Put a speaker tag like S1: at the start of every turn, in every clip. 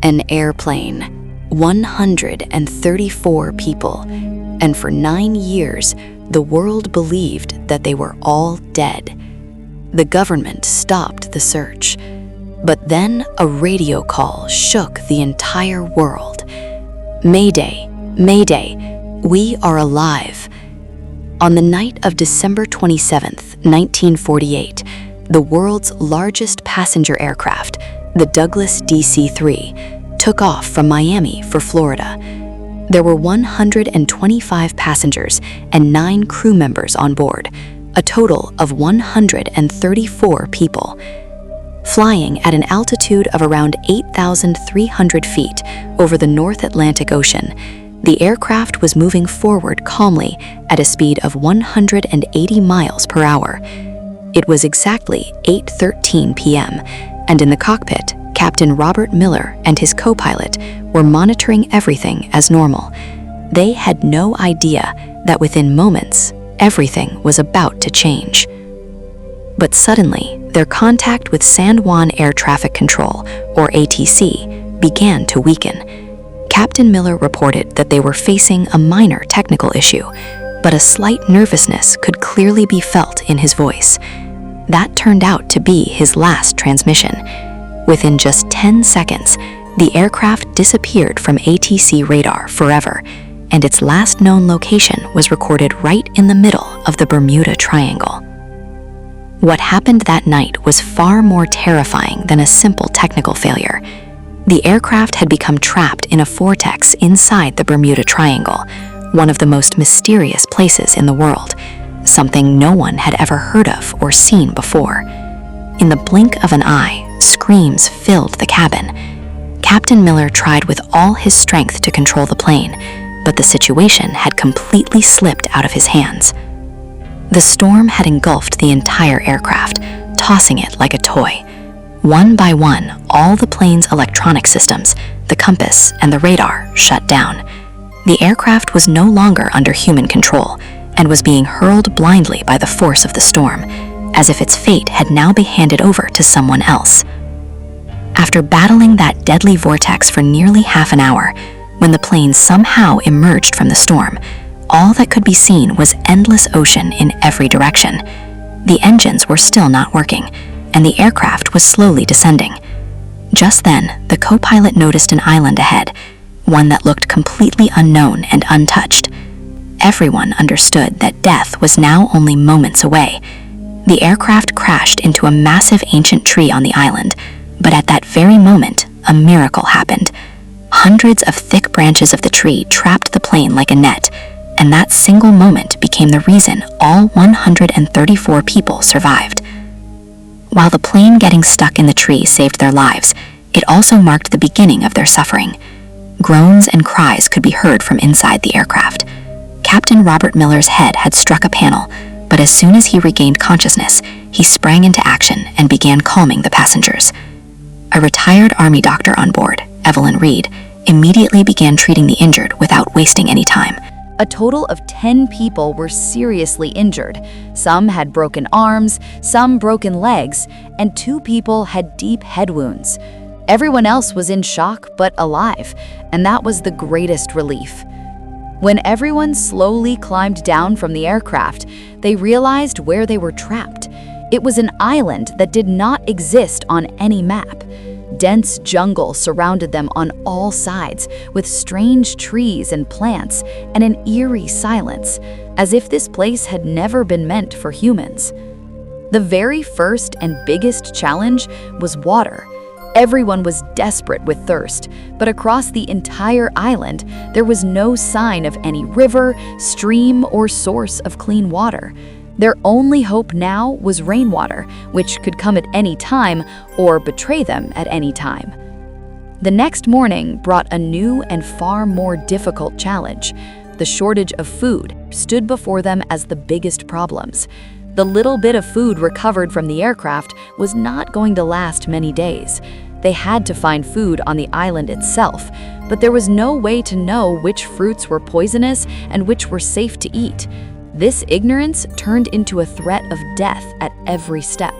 S1: An airplane, 134 people, and for 9 years, the world believed that they were all dead. The government stopped the search, but then a radio call shook the entire world. Mayday, Mayday, we are alive. On the night of December 27, 1948, the world's largest passenger aircraft, the Douglas DC-3, took off from Miami for Florida. There were 125 passengers and 9 crew members on board, a total of 134 people. Flying at an altitude of around 8,300 feet over the North Atlantic Ocean, the aircraft was moving forward calmly at a speed of 180 miles per hour. It was exactly 8:13 p.m., and in the cockpit, Captain Robert Miller and his co-pilot were monitoring everything as normal. They had no idea that within moments, everything was about to change. But suddenly, their contact with San Juan Air Traffic Control, or ATC, began to weaken. Captain Miller reported that they were facing a minor technical issue, but a slight nervousness could clearly be felt in his voice. That turned out to be his last transmission. Within just 10 seconds, the aircraft disappeared from ATC radar forever, and its last known location was recorded right in the middle of the Bermuda Triangle. What happened that night was far more terrifying than a simple technical failure. The aircraft had become trapped in a vortex inside the Bermuda Triangle, one of the most mysterious places in the world, something no one had ever heard of or seen before. In the blink of an eye, screams filled the cabin. Captain Miller tried with all his strength to control the plane, but the situation had completely slipped out of his hands. The storm had engulfed the entire aircraft, tossing it like a toy. One by one, all the plane's electronic systems, the compass, and the radar shut down. The aircraft was no longer under human control and was being hurled blindly by the force of the storm, as if its fate had now been handed over to someone else. After battling that deadly vortex for nearly half an hour, when the plane somehow emerged from the storm, all that could be seen was endless ocean in every direction. The engines were still not working, and the aircraft was slowly descending. Just then, the co-pilot noticed an island ahead, one that looked completely unknown and untouched. Everyone understood that death was now only moments away. The aircraft crashed into a massive ancient tree on the island, but at that very moment, a miracle happened. Hundreds of thick branches of the tree trapped the plane like a net, and that single moment became the reason all 134 people survived. While the plane getting stuck in the tree saved their lives, it also marked the beginning of their suffering. Groans and cries could be heard from inside the aircraft. Captain Robert Miller's head had struck a panel, but as soon as he regained consciousness, he sprang into action and began calming the passengers. A retired Army doctor on board, Evelyn Reed, immediately began treating the injured without wasting any time.
S2: A total of 10 people were seriously injured. Some had broken arms, some broken legs, and 2 people had deep head wounds. Everyone else was in shock but alive, and that was the greatest relief. When everyone slowly climbed down from the aircraft, they realized where they were trapped. It was an island that did not exist on any map. Dense jungle surrounded them on all sides, with strange trees and plants and an eerie silence, as if this place had never been meant for humans. The very first and biggest challenge was water. Everyone was desperate with thirst, but across the entire island, there was no sign of any river, stream, or source of clean water. Their only hope now was rainwater, which could come at any time or betray them at any time. The next morning brought a new and far more difficult challenge. The shortage of food stood before them as the biggest problems. The little bit of food recovered from the aircraft was not going to last many days. They had to find food on the island itself, but there was no way to know which fruits were poisonous and which were safe to eat. This ignorance turned into a threat of death at every step.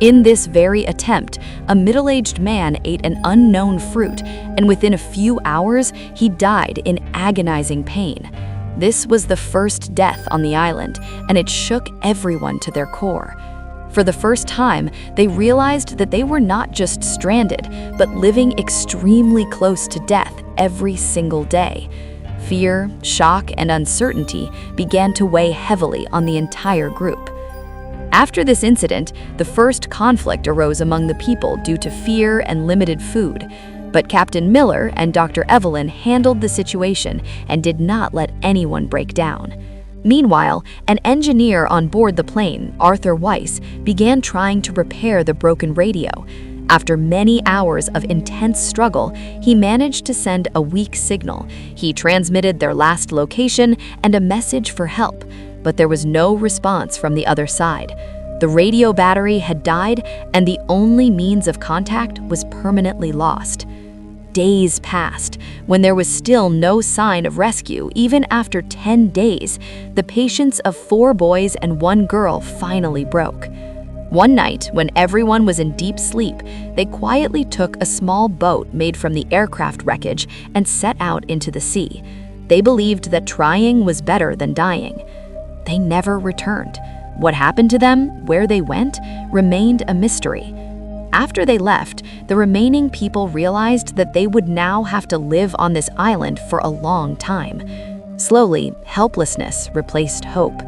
S2: In this very attempt, a middle-aged man ate an unknown fruit, and within a few hours, he died in agonizing pain. This was the first death on the island, and it shook everyone to their core. For the first time, they realized that they were not just stranded, but living extremely close to death every single day. Fear, shock, and uncertainty began to weigh heavily on the entire group. After this incident, the first conflict arose among the people due to fear and limited food. But Captain Miller and Dr. Evelyn handled the situation and did not let anyone break down. Meanwhile, an engineer on board the plane, Arthur Weiss, began trying to repair the broken radio. After many hours of intense struggle, he managed to send a weak signal. He transmitted their last location and a message for help, but there was no response from the other side. The radio battery had died, and the only means of contact was permanently lost. Days passed. When there was still no sign of rescue, even after 10 days, the patience of 4 boys and 1 girl finally broke. One night, when everyone was in deep sleep, they quietly took a small boat made from the aircraft wreckage and set out into the sea. They believed that trying was better than dying. They never returned. What happened to them, where they went, remained a mystery. After they left, the remaining people realized that they would now have to live on this island for a long time. Slowly, helplessness replaced hope.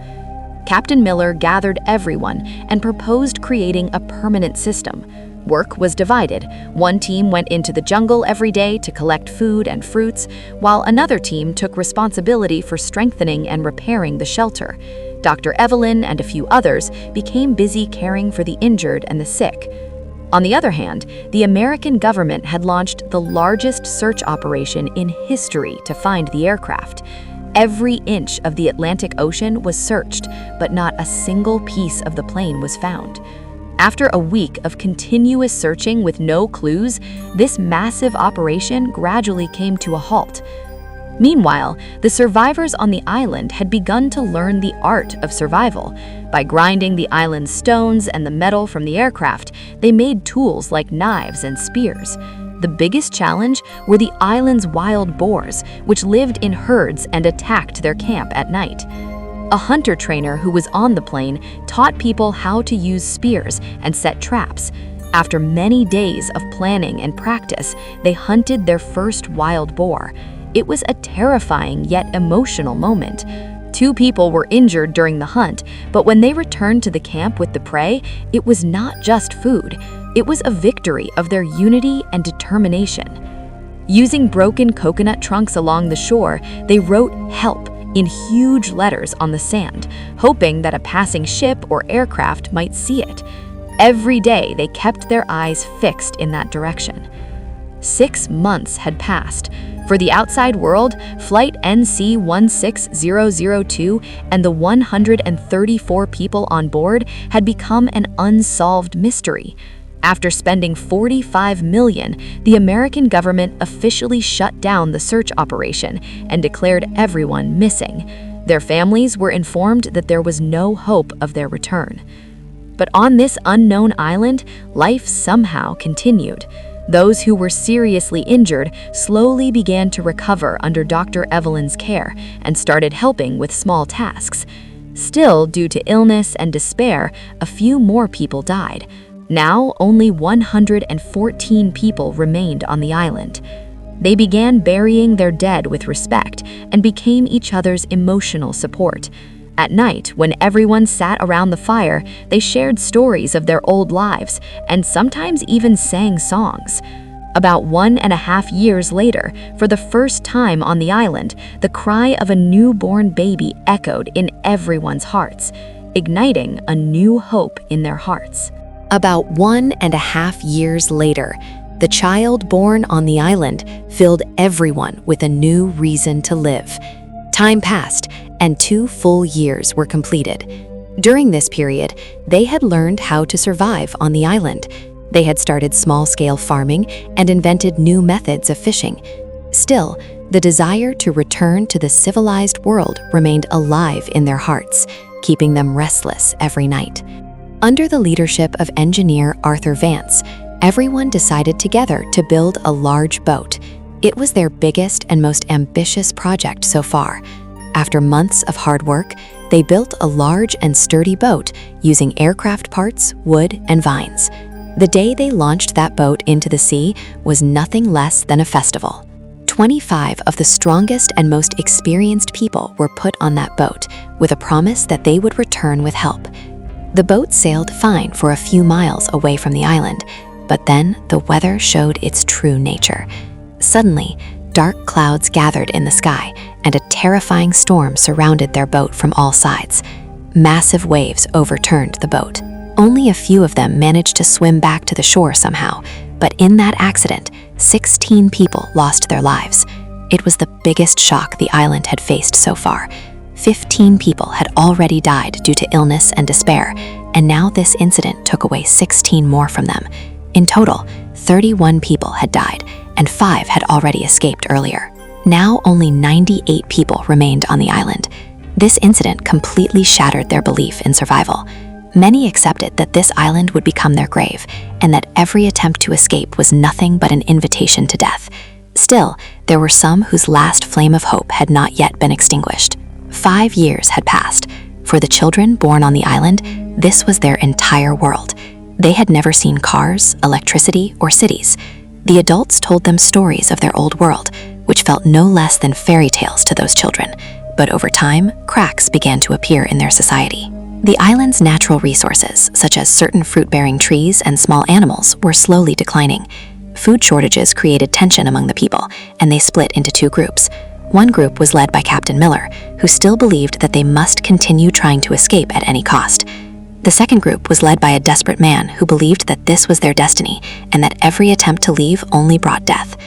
S2: Captain Miller gathered everyone and proposed creating a permanent system. Work was divided. One team went into the jungle every day to collect food and fruits, while another team took responsibility for strengthening and repairing the shelter. Dr. Evelyn and a few others became busy caring for the injured and the sick. On the other hand, the American government had launched the largest search operation in history to find the aircraft. Every inch of the Atlantic Ocean was searched, but not a single piece of the plane was found. After a week of continuous searching with no clues, this massive operation gradually came to a halt. Meanwhile, the survivors on the island had begun to learn the art of survival. By grinding the island's stones and the metal from the aircraft, they made tools like knives and spears. The biggest challenge were the island's wild boars, which lived in herds and attacked their camp at night. A hunter trainer who was on the plane taught people how to use spears and set traps. After many days of planning and practice, they hunted their first wild boar. It was a terrifying yet emotional moment. 2 people were injured during the hunt, but when they returned to the camp with the prey, it was not just food. It was a victory of their unity and determination. Using broken coconut trunks along the shore, they wrote "Help" in huge letters on the sand, hoping that a passing ship or aircraft might see it. Every day, they kept their eyes fixed in that direction. 6 months had passed. For the outside world, Flight NC-16002 and the 134 people on board had become an unsolved mystery. After spending $45 million, the American government officially shut down the search operation and declared everyone missing. Their families were informed that there was no hope of their return. But on this unknown island, life somehow continued. Those who were seriously injured slowly began to recover under Dr. Evelyn's care and started helping with small tasks. Still, due to illness and despair, a few more people died. Now, only 114 people remained on the island. They began burying their dead with respect and became each other's emotional support. At night, when everyone sat around the fire, they shared stories of their old lives and sometimes even sang songs. About 1.5 years later, for the first time on the island, the cry of a newborn baby echoed in everyone's hearts, igniting a new hope in their hearts.
S1: About 1.5 years later, the child born on the island filled everyone with a new reason to live. Time passed, and 2 full years were completed. During this period, they had learned how to survive on the island. They had started small-scale farming and invented new methods of fishing. Still, the desire to return to the civilized world remained alive in their hearts, keeping them restless every night. Under the leadership of engineer Arthur Vance, everyone decided together to build a large boat. It was their biggest and most ambitious project so far. After months of hard work, they built a large and sturdy boat using aircraft parts, wood, and vines. The day they launched that boat into the sea was nothing less than a festival. 25 of the strongest and most experienced people were put on that boat with a promise that they would return with help. The boat sailed fine for a few miles away from the island, but then the weather showed its true nature. Suddenly, dark clouds gathered in the sky, and a terrifying storm surrounded their boat from all sides. Massive waves overturned the boat. Only a few of them managed to swim back to the shore somehow, but in that accident, 16 people lost their lives. It was the biggest shock the island had faced so far. 15 people had already died due to illness and despair, and now this incident took away 16 more from them. In total, 31 people had died, and 5 had already escaped earlier. Now only 98 people remained on the island. This incident completely shattered their belief in survival. Many accepted that this island would become their grave, and that every attempt to escape was nothing but an invitation to death. Still, there were some whose last flame of hope had not yet been extinguished. 5 years had passed. For the children born on the island, this was their entire world. They had never seen cars, electricity, or cities. The adults told them stories of their old world, which felt no less than fairy tales to those children. But over time, cracks began to appear in their society. The island's natural resources, such as certain fruit-bearing trees and small animals, were slowly declining. Food shortages created tension among the people, and they split into 2 groups. One group was led by Captain Miller, who still believed that they must continue trying to escape at any cost. The second group was led by a desperate man who believed that this was their destiny and that every attempt to leave only brought death.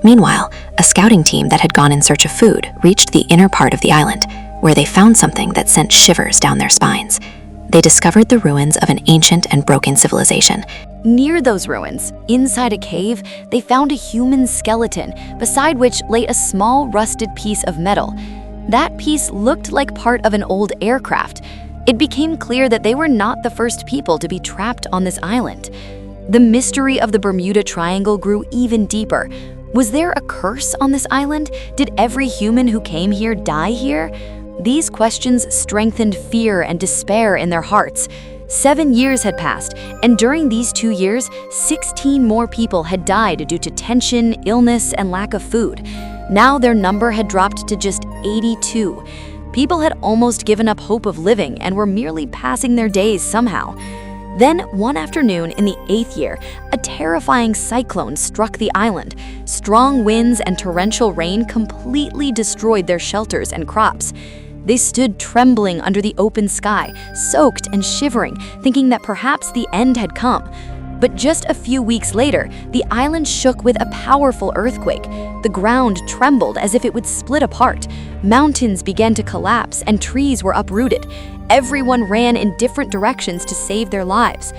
S1: Meanwhile, a scouting team that had gone in search of food reached the inner part of the island, where they found something that sent shivers down their spines. They discovered the ruins of an ancient and broken civilization.
S2: Near those ruins, inside a cave, they found a human skeleton, beside which lay a small rusted piece of metal. That piece looked like part of an old aircraft. It became clear that they were not the first people to be trapped on this island. The mystery of the Bermuda Triangle grew even deeper. Was there a curse on this island? Did every human who came here die here? These questions strengthened fear and despair in their hearts. 7 years had passed, and during these 2 years, 16 more people had died due to tension, illness, and lack of food. Now their number had dropped to just 82. People had almost given up hope of living and were merely passing their days somehow. Then, one afternoon in the 8th year, a terrifying cyclone struck the island. Strong winds and torrential rain completely destroyed their shelters and crops. They stood trembling under the open sky, soaked and shivering, thinking that perhaps the end had come. But just a few weeks later, the island shook with a powerful earthquake. The ground trembled as if it would split apart. Mountains began to collapse and trees were uprooted. Everyone ran in different directions to save their lives.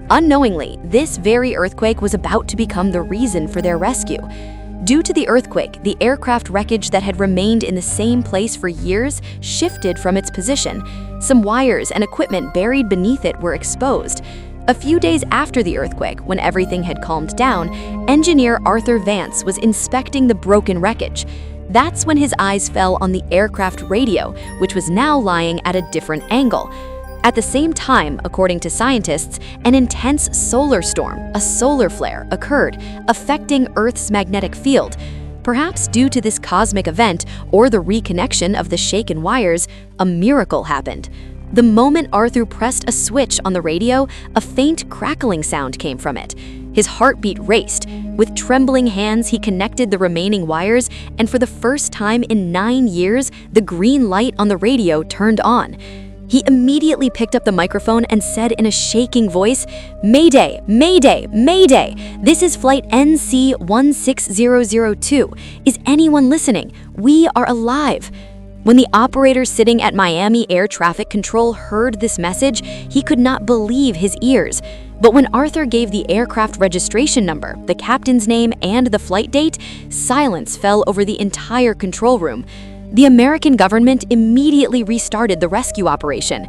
S2: Unknowingly, this very earthquake was about to become the reason for their rescue. Due to the earthquake, the aircraft wreckage that had remained in the same place for years shifted from its position. Some wires and equipment buried beneath it were exposed. A few days after the earthquake, when everything had calmed down, engineer Arthur Vance was inspecting the broken wreckage. That's when his eyes fell on the aircraft radio, which was now lying at a different angle. At the same time, according to scientists, an intense solar storm, a solar flare, occurred, affecting Earth's magnetic field. Perhaps due to this cosmic event or the reconnection of the shaken wires, a miracle happened. The moment Arthur pressed a switch on the radio, a faint crackling sound came from it. His heartbeat raced. With trembling hands, he connected the remaining wires, and for the first time in 9 years, the green light on the radio turned on. He immediately picked up the microphone and said in a shaking voice, "Mayday, Mayday, Mayday! This is flight NC16002. Is anyone listening? We are alive." When the operator sitting at Miami Air Traffic Control heard this message, he could not believe his ears. But when Arthur gave the aircraft registration number, the captain's name, and the flight date, silence fell over the entire control room. The American government immediately restarted the rescue operation.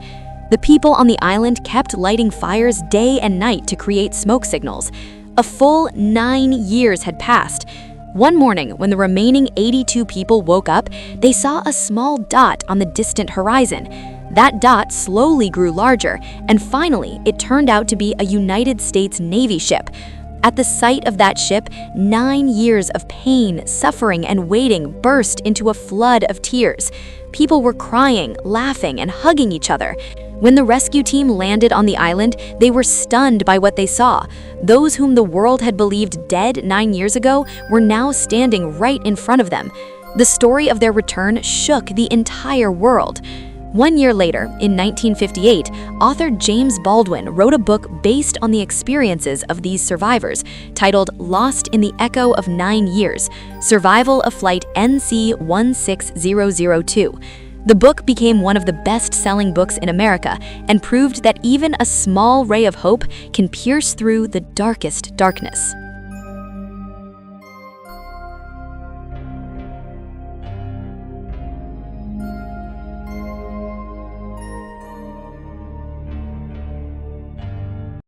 S3: The people on the island kept lighting fires day and night to create smoke signals. A full 9 years had passed. One morning, when the remaining 82 people woke up, they saw a small dot on the distant horizon. That dot slowly grew larger, and finally, it turned out to be a United States Navy ship. At the sight of that ship, 9 years of pain, suffering, and waiting burst into a flood of tears. People were crying, laughing, and hugging each other. When the rescue team landed on the island, they were stunned by what they saw. Those whom the world had believed dead 9 years ago were now standing right in front of them. The story of their return shook the entire world. 1 year later, in 1958, author James Baldwin wrote a book based on the experiences of these survivors, titled Lost in the Echo of 9 Years: Survival of Flight NC-16002. The book became one of the best-selling books in America and proved that even a small ray of hope can pierce through the darkest darkness.